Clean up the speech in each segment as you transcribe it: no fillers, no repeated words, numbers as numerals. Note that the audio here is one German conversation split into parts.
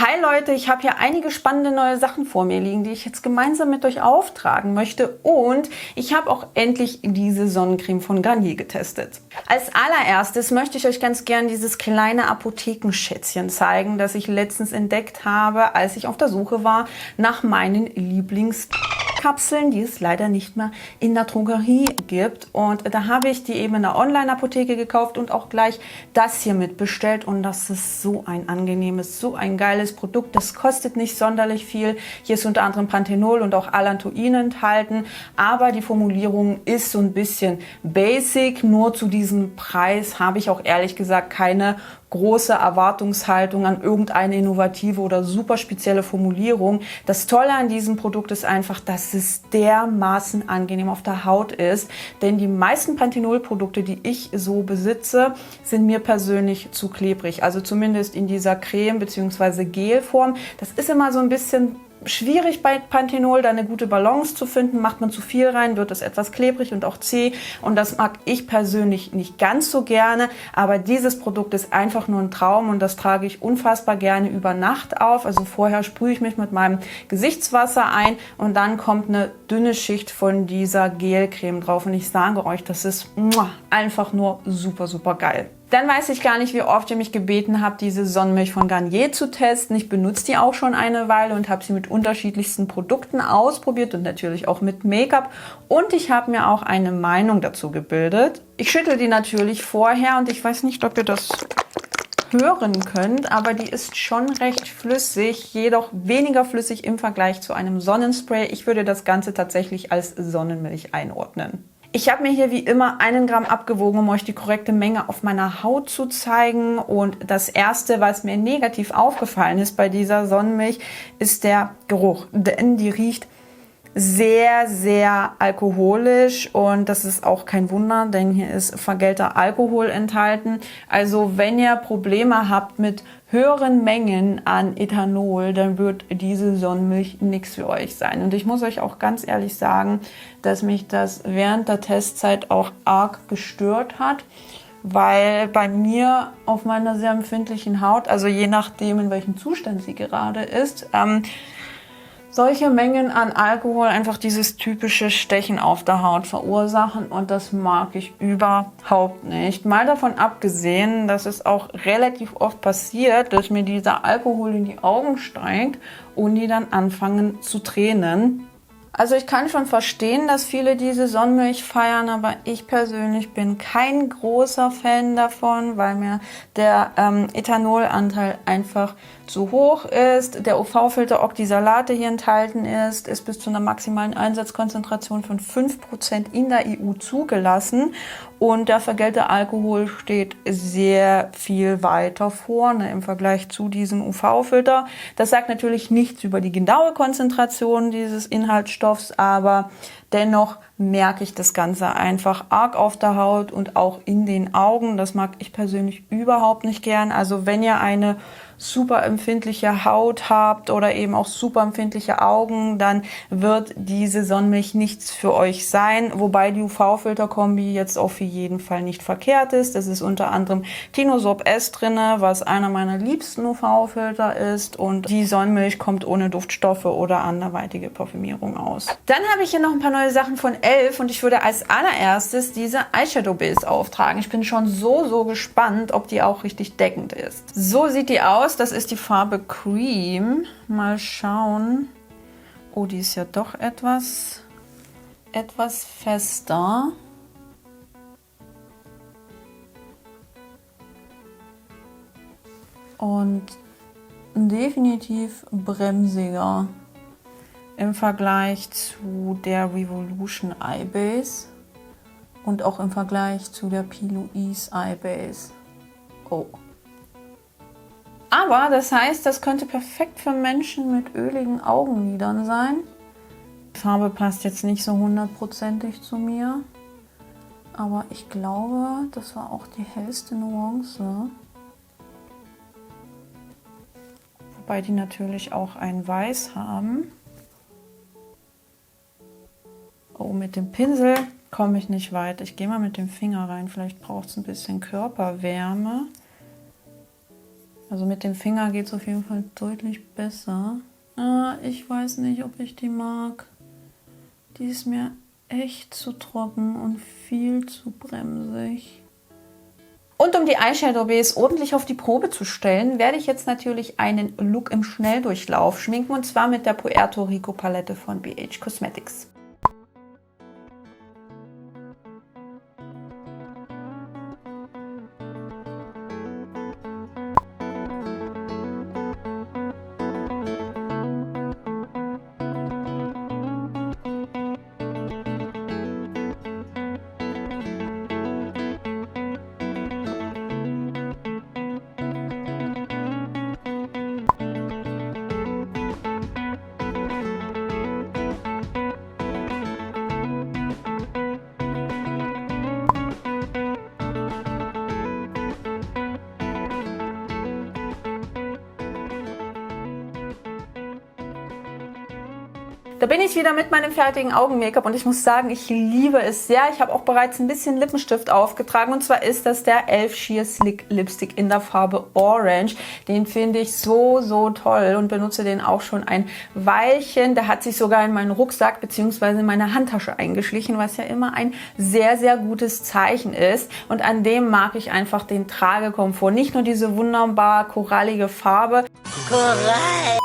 Hi Leute, ich habe hier einige spannende neue Sachen vor mir liegen, die ich jetzt gemeinsam mit euch auftragen möchte. Und ich habe auch endlich diese Sonnencreme von Garnier getestet. Als allererstes möchte ich euch ganz gern dieses kleine Apothekenschätzchen zeigen, das ich letztens entdeckt habe, als ich auf der Suche war nach meinen Lieblingskapseln, die es leider nicht mehr in der Drogerie gibt. Und da habe ich die eben in der Online-Apotheke gekauft und auch gleich das hier mitbestellt. Und das ist so ein angenehmes, so ein geiles Produkt. Das kostet nicht sonderlich viel. Hier ist unter anderem Panthenol und auch Allantoin enthalten. Aber die Formulierung ist so ein bisschen basic. Nur zu diesem Preis habe ich auch ehrlich gesagt keine große Erwartungshaltung an irgendeine innovative oder super spezielle Formulierung. Das Tolle an diesem Produkt ist einfach, dass es dermaßen angenehm auf der Haut ist. Denn die meisten Panthenol-Produkte, die ich so besitze, sind mir persönlich zu klebrig. Also zumindest in dieser Creme- bzw. Gelform. Das ist immer so ein bisschen schwierig bei Panthenol, da eine gute Balance zu finden. Macht man zu viel rein, wird es etwas klebrig und auch zäh. Und das mag ich persönlich nicht ganz so gerne. Aber dieses Produkt ist einfach nur ein Traum und das trage ich unfassbar gerne über Nacht auf. Also vorher sprühe ich mich mit meinem Gesichtswasser ein und dann kommt eine dünne Schicht von dieser Gelcreme drauf. Und ich sage euch, das ist einfach nur super, super geil. Dann weiß ich gar nicht, wie oft ihr mich gebeten habt, diese Sonnenmilch von Garnier zu testen. Ich benutze die auch schon eine Weile und habe sie mit unterschiedlichsten Produkten ausprobiert und natürlich auch mit Make-up. Und ich habe mir auch eine Meinung dazu gebildet. Ich schüttle die natürlich vorher und ich weiß nicht, ob ihr das hören könnt, aber die ist schon recht flüssig, jedoch weniger flüssig im Vergleich zu einem Sonnenspray. Ich würde das Ganze tatsächlich als Sonnenmilch einordnen. Ich habe mir hier wie immer 1 Gramm abgewogen, um euch die korrekte Menge auf meiner Haut zu zeigen. Und das Erste, was mir negativ aufgefallen ist bei dieser Sonnenmilch, ist der Geruch. Denn die riecht sehr, sehr alkoholisch und das ist auch kein Wunder, denn hier ist vergällter Alkohol enthalten. Also wenn ihr Probleme habt mit höheren Mengen an Ethanol, dann wird diese Sonnenmilch nichts für euch sein. Und ich muss euch auch ganz ehrlich sagen, dass mich das während der Testzeit auch arg gestört hat, weil bei mir auf meiner sehr empfindlichen Haut, also je nachdem in welchem Zustand sie gerade ist, solche Mengen an Alkohol einfach dieses typische Stechen auf der Haut verursachen und das mag ich überhaupt nicht. Mal davon abgesehen, dass es auch relativ oft passiert, dass mir dieser Alkohol in die Augen steigt und die dann anfangen zu tränen. Also ich kann schon verstehen, dass viele diese Sonnenmilch feiern, aber ich persönlich bin kein großer Fan davon, weil mir der Ethanolanteil einfach zu hoch ist. Der UV-Filter Oxysalate hier enthalten ist bis zu einer maximalen Einsatzkonzentration von 5% in der EU zugelassen. Und der vergällte Alkohol steht sehr viel weiter vorne im Vergleich zu diesem UV-Filter. Das sagt natürlich nichts über die genaue Konzentration dieses Inhaltsstoffs, aber dennoch merke ich das Ganze einfach arg auf der Haut und auch in den Augen. Das mag ich persönlich überhaupt nicht gern. Also wenn ihr eine super empfindliche Haut habt oder eben auch super empfindliche Augen, dann wird diese Sonnenmilch nichts für euch sein. Wobei die UV-Filter-Kombi jetzt auch für jeden Fall nicht verkehrt ist. Es ist unter anderem Tinosorb S drin, was einer meiner liebsten UV-Filter ist. Und die Sonnenmilch kommt ohne Duftstoffe oder anderweitige Parfümierung aus. Dann habe ich hier noch ein paar neue Sachen von e.l.f. und ich würde als allererstes diese Eyeshadow Base auftragen. Ich bin schon so gespannt, ob die auch richtig deckend ist. So sieht die aus. Das ist die Farbe Cream. Mal schauen. Oh, die ist ja doch etwas fester. Und definitiv bremsiger im Vergleich zu der Revolution Eye Base und auch im Vergleich zu der P. Louise Eye Base. Oh. Aber das heißt, das könnte perfekt für Menschen mit öligen Augenlidern sein. Die Farbe passt jetzt nicht so 100%ig zu mir, aber ich glaube, das war auch die hellste Nuance. Wobei die natürlich auch ein Weiß haben. Oh, mit dem Pinsel komme ich nicht weit. Ich gehe mal mit dem Finger rein, vielleicht braucht es ein bisschen Körperwärme. Also mit dem Finger geht es auf jeden Fall deutlich besser. Ich weiß nicht, ob ich die mag. Die ist mir echt zu trocken und viel zu bremsig. Und um die Eyeshadow Base ordentlich auf die Probe zu stellen, werde ich jetzt natürlich einen Look im Schnelldurchlauf schminken. Und zwar mit der Puerto Rico Palette von BH Cosmetics. Da bin ich wieder mit meinem fertigen Augen-Make-up und ich muss sagen, ich liebe es sehr. Ich habe auch bereits ein bisschen Lippenstift aufgetragen und zwar ist das der e.l.f. Sheer Slick Lipstick in der Farbe Orange. Den finde ich so, so toll und benutze den auch schon ein Weilchen. Der hat sich sogar in meinen Rucksack bzw. in meine Handtasche eingeschlichen, was ja immer ein sehr, sehr gutes Zeichen ist. Und an dem mag ich einfach den Tragekomfort. Nicht nur diese wunderbar korallige Farbe. Korall!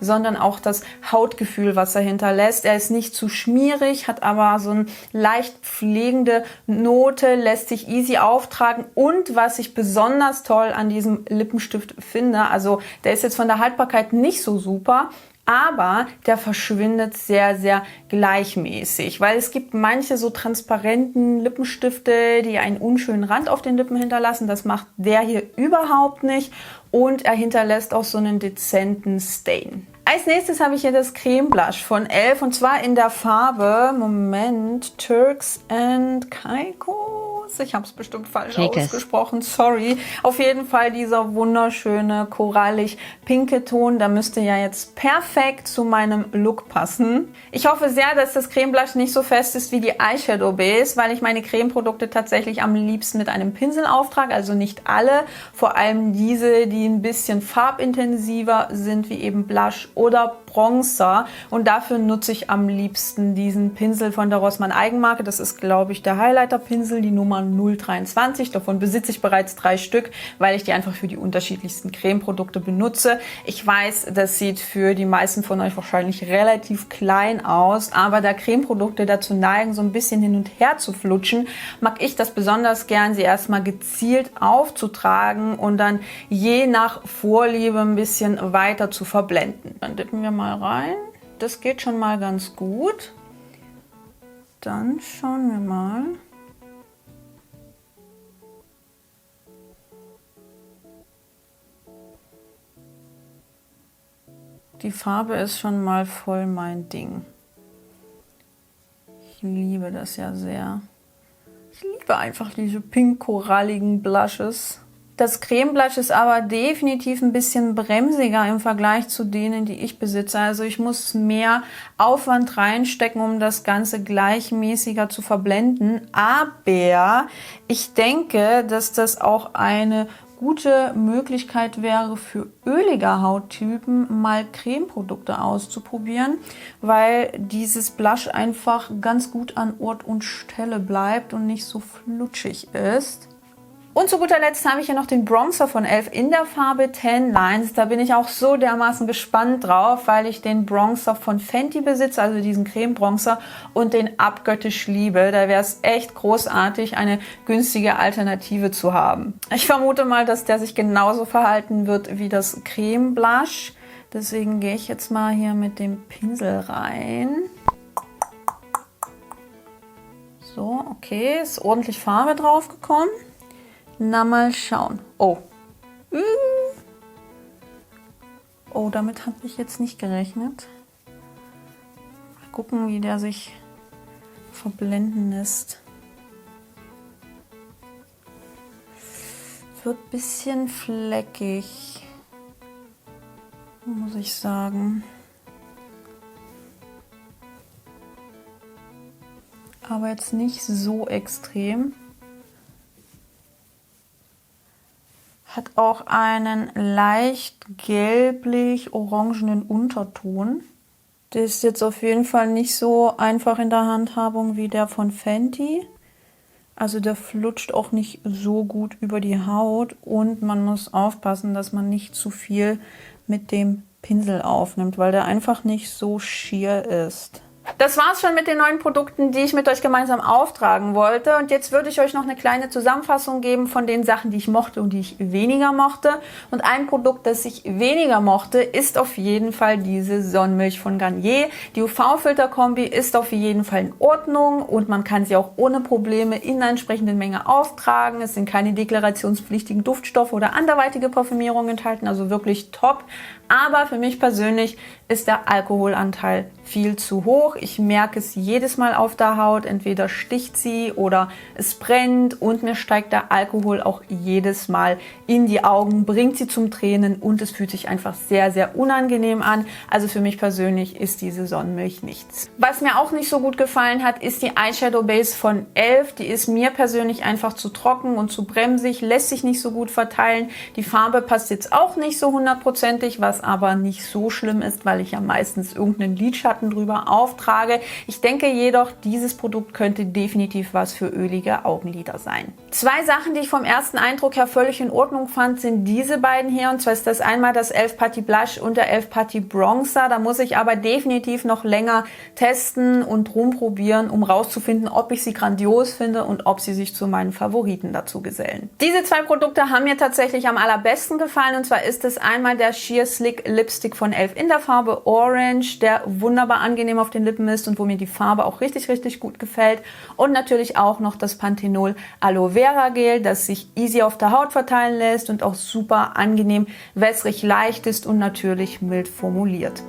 Sondern auch das Hautgefühl, was er hinterlässt. Er ist nicht zu schmierig, hat aber so eine leicht pflegende Note, lässt sich easy auftragen und was ich besonders toll an diesem Lippenstift finde, also der ist jetzt von der Haltbarkeit nicht so super, aber der verschwindet sehr, sehr gleichmäßig, weil es gibt manche so transparenten Lippenstifte, die einen unschönen Rand auf den Lippen hinterlassen. Das macht der hier überhaupt nicht und er hinterlässt auch so einen dezenten Stain. Als nächstes habe ich hier das Creme Blush von e.l.f. und zwar in der Farbe, Moment, Turks and Caicos. Ich habe es bestimmt falsch ausgesprochen, sorry. Auf jeden Fall dieser wunderschöne, korallig-pinke Ton. Der müsste ja jetzt perfekt zu meinem Look passen. Ich hoffe sehr, dass das Creme Blush nicht so fest ist wie die Eyeshadow Base, weil ich meine Cremeprodukte tatsächlich am liebsten mit einem Pinsel auftrage. Also nicht alle, vor allem diese, die ein bisschen farbintensiver sind, wie eben Blush oder Bronzer. Und dafür nutze ich am liebsten diesen Pinsel von der Rossmann Eigenmarke. Das ist, glaube ich, der Highlighter-Pinsel, die Nummer 023. Davon besitze ich bereits 3 Stück, weil ich die einfach für die unterschiedlichsten Cremeprodukte benutze. Ich weiß, das sieht für die meisten von euch wahrscheinlich relativ klein aus, aber da Cremeprodukte dazu neigen, so ein bisschen hin und her zu flutschen, mag ich das besonders gern, sie erstmal gezielt aufzutragen und dann je nach Vorliebe ein bisschen weiter zu verblenden. Dann dippen wir mal rein. Das geht schon mal ganz gut. Dann schauen wir mal. Die Farbe ist schon mal voll mein Ding. Ich liebe das ja sehr. Ich liebe einfach diese pink-koralligen Blushes. Das Creme Blush ist aber definitiv ein bisschen bremsiger im Vergleich zu denen, die ich besitze. Also ich muss mehr Aufwand reinstecken, um das Ganze gleichmäßiger zu verblenden. Aber ich denke, dass das auch eine gute Möglichkeit wäre für ölige Hauttypen, mal Cremeprodukte auszuprobieren, weil dieses Blush einfach ganz gut an Ort und Stelle bleibt und nicht so flutschig ist. Und zu guter Letzt habe ich hier noch den Bronzer von e.l.f. in der Farbe Tan Lines. Da bin ich auch so dermaßen gespannt drauf, weil ich den Bronzer von Fenty besitze, also diesen Creme-Bronzer, und den abgöttisch liebe. Da wäre es echt großartig, eine günstige Alternative zu haben. Ich vermute mal, dass der sich genauso verhalten wird wie das Creme Blush. Deswegen gehe ich jetzt mal hier mit dem Pinsel rein. So, okay, ist ordentlich Farbe drauf gekommen. Na, mal schauen. Oh. Oh, damit habe ich jetzt nicht gerechnet. Mal gucken, wie der sich verblenden lässt. Wird ein bisschen fleckig, muss ich sagen. Aber jetzt nicht so extrem. Hat auch einen leicht gelblich-orangenen Unterton. Der ist jetzt auf jeden Fall nicht so einfach in der Handhabung wie der von Fenty. Also der flutscht auch nicht so gut über die Haut und man muss aufpassen, dass man nicht zu viel mit dem Pinsel aufnimmt, weil der einfach nicht so schier ist. Das war's schon mit den neuen Produkten, die ich mit euch gemeinsam auftragen wollte. Und jetzt würde ich euch noch eine kleine Zusammenfassung geben von den Sachen, die ich mochte und die ich weniger mochte. Und ein Produkt, das ich weniger mochte, ist auf jeden Fall diese Sonnenmilch von Garnier. Die UV-Filter-Kombi ist auf jeden Fall in Ordnung und man kann sie auch ohne Probleme in einer entsprechenden Menge auftragen. Es sind keine deklarationspflichtigen Duftstoffe oder anderweitige Parfümierungen enthalten, also wirklich top. Aber für mich persönlich ist der Alkoholanteil viel zu hoch. Ich merke es jedes Mal auf der Haut. Entweder sticht sie oder es brennt und mir steigt der Alkohol auch jedes Mal in die Augen, bringt sie zum Tränen und es fühlt sich einfach sehr, sehr unangenehm an. Also für mich persönlich ist diese Sonnenmilch nichts. Was mir auch nicht so gut gefallen hat, ist die Eyeshadow Base von e.l.f. Die ist mir persönlich einfach zu trocken und zu bremsig, lässt sich nicht so gut verteilen. Die Farbe passt jetzt auch nicht so hundertprozentig, was aber nicht so schlimm ist, weil ich ja meistens irgendeinen Lidschatten drüber auftrage. Ich denke jedoch, dieses Produkt könnte definitiv was für ölige Augenlider sein. Zwei Sachen, die ich vom ersten Eindruck her völlig in Ordnung fand, sind diese beiden hier. Und zwar ist das einmal das e.l.f. Putty Blush und der e.l.f. Putty Bronzer. Da muss ich aber definitiv noch länger testen und rumprobieren, um rauszufinden, ob ich sie grandios finde und ob sie sich zu meinen Favoriten dazu gesellen. Diese zwei Produkte haben mir tatsächlich am allerbesten gefallen. Und zwar ist es einmal der Sheer Slick Lipstick von e.l.f. in der Farbe Orange, der wunderbar angenehm auf den Lippen ist und wo mir die Farbe auch richtig, richtig gut gefällt. Und natürlich auch noch das Panthenol Aloe Vera Gel, das sich easy auf der Haut verteilen lässt und auch super angenehm wässrig leicht ist und natürlich mild formuliert.